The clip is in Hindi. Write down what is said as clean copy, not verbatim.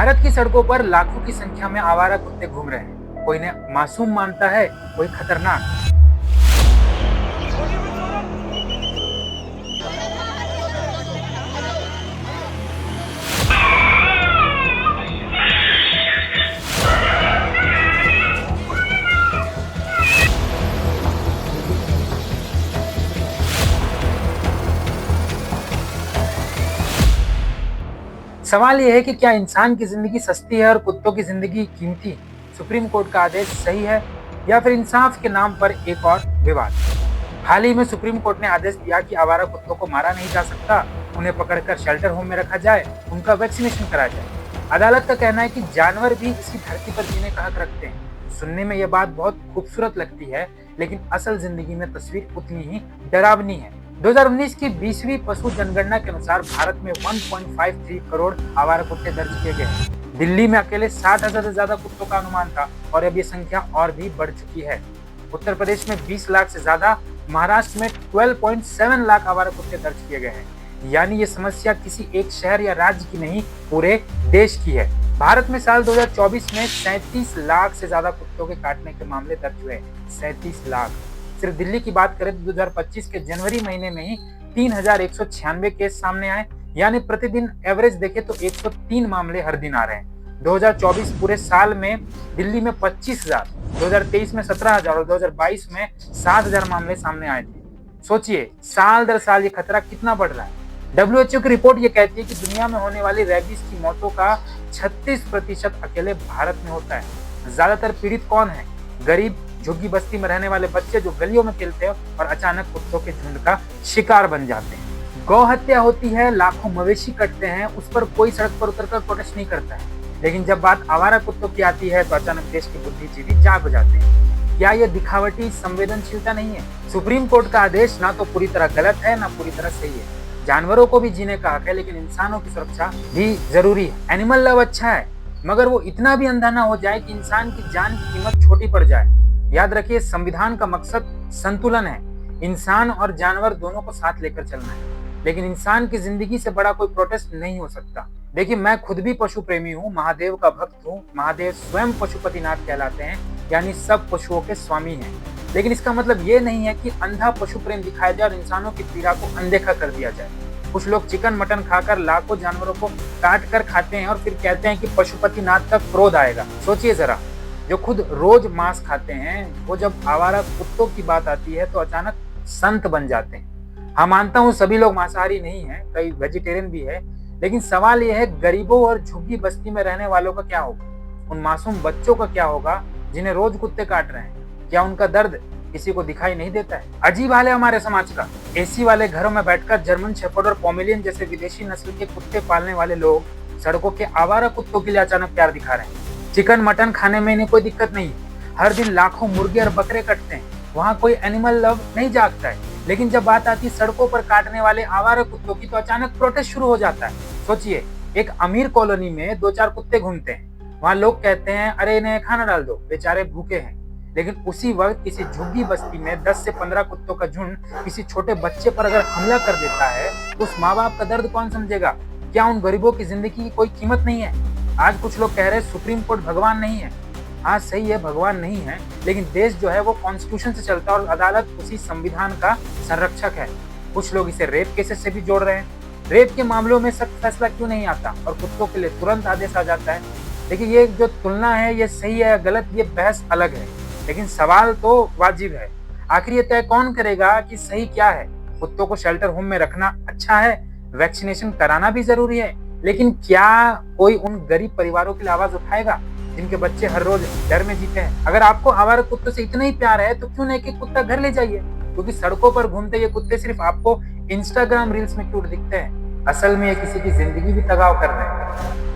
भारत की सड़कों पर लाखों की संख्या में आवारा कुत्ते घूम रहे हैं। कोई इन्हें मासूम मानता है, कोई खतरनाक। सवाल यह है कि क्या इंसान की जिंदगी सस्ती है और कुत्तों की जिंदगी कीमती? सुप्रीम कोर्ट का आदेश सही है या फिर इंसाफ के नाम पर एक और विवाद? हाल ही में सुप्रीम कोर्ट ने आदेश दिया कि आवारा कुत्तों को मारा नहीं जा सकता, उन्हें पकड़कर शेल्टर होम में रखा जाए, उनका वैक्सीनेशन कराया जाए। अदालत का कहना है कि जानवर भी इसी धरती पर जीने का हक रखते हैं। सुनने में यह बात बहुत खूबसूरत लगती है, लेकिन असल जिंदगी में तस्वीर उतनी ही डरावनी है। 2019 की 20वीं पशु जनगणना के अनुसार भारत में 1.53 करोड़ आवारा कुत्ते दर्ज किए गए हैं। दिल्ली में अकेले 60,000 से ज्यादा कुत्तों का अनुमान था और अब ये संख्या और भी बढ़ चुकी है। उत्तर प्रदेश में 20 लाख से ज्यादा, महाराष्ट्र में 12.7 लाख आवारा कुत्ते दर्ज किए गए हैं। यानी ये समस्या किसी एक शहर या राज्य की नहीं, पूरे देश की है। भारत में साल 2024 में 37 लाख से ज्यादा कुत्तों के काटने के मामले दर्ज हुए। 37 लाख। सिर्फ दिल्ली की बात करें तो 2025 के जनवरी महीने में ही 3,196 केस सामने आए, यानी प्रतिदिन एवरेज देखें तो 103 मामले हर दिन आ रहे हैं। 2024 पूरे साल में दिल्ली में 25,000, 2023 में 17,000 और 2022 में 7,000 मामले सामने आए थे। सोचिए, साल दर साल ये खतरा कितना बढ़ रहा है। WHO की रिपोर्ट ये कहती है कि दुनिया में होने वाली रेबीज की मौतों का 36% अकेले भारत में होता है। ज्यादातर पीड़ित कौन है? गरीब, झुग्गी बस्ती में रहने वाले बच्चे जो गलियों में खेलते हैं और अचानक कुत्तों के झुंड का शिकार बन जाते हैं। गौ हत्या होती है, लाखों मवेशी कटते हैं, उस पर कोई सड़क पर उतरकर प्रोटेस्ट नहीं करता है। लेकिन जब बात आवारा कुत्तों की आती है तो अचानक देश के बुद्धिजीवी जाग हो जाते हैं। क्या यह दिखावटी संवेदनशीलता नहीं है? सुप्रीम कोर्ट का आदेश ना तो पूरी तरह गलत है, ना पूरी तरह सही है। जानवरों को भी जीने का हक है, लेकिन इंसानों की सुरक्षा भी जरूरी है। एनिमल लव अच्छा है, मगर वो इतना भी अंधा ना हो जाए कि इंसान की जान की कीमत छोटी पड़ जाए। याद रखिए, संविधान का मकसद संतुलन है। इंसान और जानवर दोनों को साथ लेकर चलना है, लेकिन इंसान की जिंदगी से बड़ा कोई प्रोटेस्ट नहीं हो सकता। देखिए, मैं खुद भी पशु प्रेमी हूँ, महादेव का भक्त हूँ। महादेव स्वयं पशुपतिनाथ कहलाते हैं, यानी सब पशुओं के स्वामी हैं। लेकिन इसका मतलब ये नहीं है कि अंधा पशु प्रेम दिखाया जाए और इंसानों की पीड़ा को अनदेखा कर दिया जाए। कुछ लोग चिकन मटन खाकर लाखों जानवरों को काट कर खाते हैं और फिर कहते हैं कि पशुपतिनाथ का क्रोध आएगा। सोचिए जरा, जो खुद रोज मांस खाते हैं, वो जब आवारा कुत्तों की बात आती है तो अचानक संत बन जाते हैं। हाँ, मानता हूँ सभी लोग मांसाहारी नहीं हैं, कई वेजिटेरियन भी है, लेकिन सवाल यह है, गरीबों और झुग्गी बस्ती में रहने वालों का क्या होगा? उन मासूम बच्चों का क्या होगा जिन्हें रोज कुत्ते काट रहे हैं? क्या उनका दर्द किसी को दिखाई नहीं देता है? अजीब हाल है हमारे समाज का। एसी वाले घरों में बैठकर जर्मन शेफर्ड और पोमेलियन जैसे विदेशी नस्ल के कुत्ते पालने वाले लोग सड़कों के आवारा कुत्तों के लिए अचानक प्यार दिखा रहे हैं। चिकन मटन खाने में इन्हें कोई दिक्कत नहीं, हर दिन लाखों मुर्गे और बकरे कटते हैं, वहाँ कोई एनिमल लव नहीं जागता है। लेकिन जब बात आती सड़कों पर काटने वाले आवारा कुत्तों की तो अचानक प्रोटेस्ट शुरू हो जाता है। सोचिए, एक अमीर कॉलोनी में 2-4 कुत्ते घूमते हैं, वहाँ लोग कहते हैं अरे इन्हें खाना डाल दो, बेचारे भूखे हैं। लेकिन उसी वक्त किसी झुग्गी बस्ती में 10 से 15 कुत्तों का झुंड किसी छोटे बच्चे पर अगर हमला कर देता है तो उस माँ बाप का दर्द कौन समझेगा? क्या उन गरीबों की जिंदगी की कोई कीमत नहीं है? आज कुछ लोग कह रहे हैं सुप्रीम कोर्ट भगवान नहीं है। हाँ, सही है, भगवान नहीं है, लेकिन देश जो है वो कॉन्स्टिट्यूशन से चलता है और अदालत उसी संविधान का संरक्षक है। कुछ लोग इसे रेप केसेस से भी जोड़ रहे हैं। रेप के मामलों में सख्त फैसला क्यों नहीं आता और कुत्तों के लिए तुरंत आदेश आ जाता है? देखिए, ये जो तुलना है, ये सही है या गलत, ये बहस अलग है, लेकिन सवाल तो वाजिब है। आखिर ये तय कौन करेगा कि सही क्या है? कुत्तों को शेल्टर होम में रखना अच्छा है, वैक्सीनेशन कराना भी जरूरी है, लेकिन क्या कोई उन गरीब परिवारों के लिए आवाज उठाएगा जिनके बच्चे हर रोज डर में जीते हैं? अगर आपको आवारा कुत्तों से इतना ही प्यार है तो क्यों नहीं कि कुत्ता घर ले जाइए, क्योंकि सड़कों पर घूमते ये कुत्ते सिर्फ आपको इंस्टाग्राम रील्स में क्यूट दिखते हैं, असल में ये किसी की जिंदगी भी तबाह कर रहे हैं।